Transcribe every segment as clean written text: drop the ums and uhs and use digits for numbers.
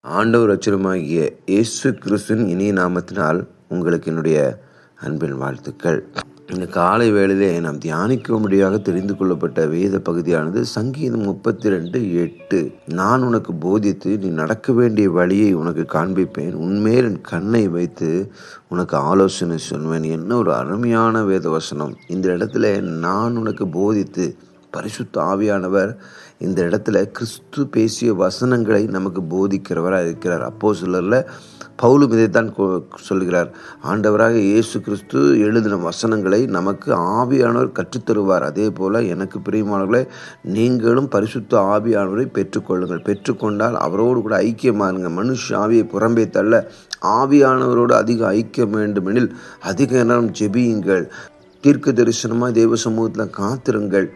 ஆண்டவர் இரட்சகருமாகிய இயேசு கிறிஸ்துவின் இனிய நாமத்தினால் உங்களுக்கு என்னுடைய அன்பின் வாழ்த்துக்கள். இந்த காலை வேளையிலே நாம் தியானிக்கும்படியாக தெரிந்து கொள்ளப்பட்ட வேத பகுதியானது சங்கீதம் 32:8. நான் உனக்கு போதித்து நீ நடக்க வேண்டிய வழியை உனக்கு காண்பிப்பேன், உன்மேல் என் கண்ணை வைத்து உனக்கு ஆலோசனை சொல்வேன். என்ன ஒரு அருமையான வேத வசனம்! இந்த இடத்துல நான் உனக்கு போதித்து, பரிசுத்த ஆவியானவர் இந்த இடத்துல கிறிஸ்து பேசிய வசனங்களை நமக்கு போதிக்கிறவராக இருக்கிறார். அப்போஸ்தலர்ல பவுலும் இதைத்தான் சொல்கிறார். ஆண்டவராக இயேசு கிறிஸ்து எழுதின வசனங்களை நமக்கு ஆவியானவர் கற்றுத்தருவார். அதே போல எனக்கு பிரியமானவர்களே, நீங்களும் பரிசுத்த ஆவியானவரை பெற்றுக்கொள்ளுங்கள். பெற்றுக்கொண்டால் அவரோடு கூட ஐக்கியமாகுங்க. மனுஷ ஆவியை புறம்பே தள்ள ஆவியானவரோடு அதிக ஐக்கியம் வேண்டுமெனில் அதிக நேரம் ஜெபியுங்கள். தீர்க்க தரிசனமாக தேவ சமூகத்தில் காத்திருங்கள்.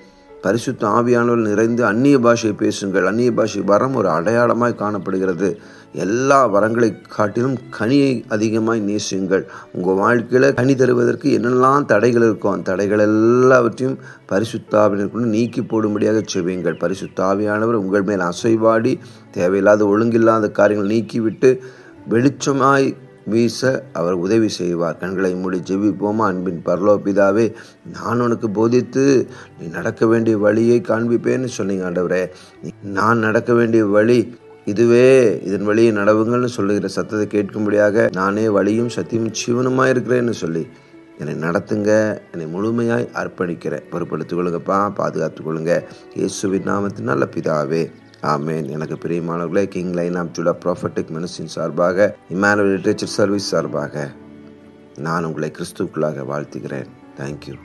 பரிசுத்த ஆவியானவர் நிறைந்து அந்நிய பாஷை பேசுங்கள். அந்நிய பாஷை வரம் ஒரு அடையாளமாய் காணப்படுகிறது. எல்லா வரங்களை காட்டிலும் கனியை அதிகமாய் நேசியுங்கள். உங்கள் வாழ்க்கையில் கனி தருவதற்கு என்னெல்லாம் தடைகள் இருக்கும், அந்த தடைகள் எல்லாவற்றையும் பரிசுத்த ஆவியானவர் கொண்டு நீக்கி போடும்படியாக செய்வீங்கள். பரிசுத்த ஆவியானவர் உங்கள் மேல் அசைவாடி தேவையில்லாத ஒழுங்கில்லாத காரியங்கள் நீக்கிவிட்டு வெளிச்சமாய் வீச அவர் உதவி செய்வார். கண்களை மூடி ஜெபிப்போமா? அன்பின் பரலோக பிதாவே, நான் உனக்கு போதித்து நீ நடக்க வேண்டிய வழியை காண்பிப்பேன்னு சொன்னீங்க ஆண்டவரே. நான் நடக்க வேண்டிய வழி இதுவே, இதன் வழியை நடவுங்கள்னு சொல்லுகிற சத்தத்தை கேட்கும்படியாக நானே வழியும் சத்தியமும் ஜீவனுமாய் இருக்கிறேன்னு சொல்லி என்னை நடத்துங்க. என்னை முழுமையாய் அர்ப்பணிக்கிறேன். பொறுப்படுத்திக் கொள்ளுங்கப்பா, பாதுகாத்துக் கொள்ளுங்க. இயேசுவின் நாமத்தின் நல்ல பிதாவே, ஆமேன். எனக்கு பிரியமானவர்களே, king line of Judah prophetic ministry சார்பாக, இம்மானுவேல் லிட்ரேச்சர் சர்வீஸ் சார்பாக நான் உங்களை கிறிஸ்துவுக்குள்ளாக வாழ்த்துகிறேன். தேங்க்யூ.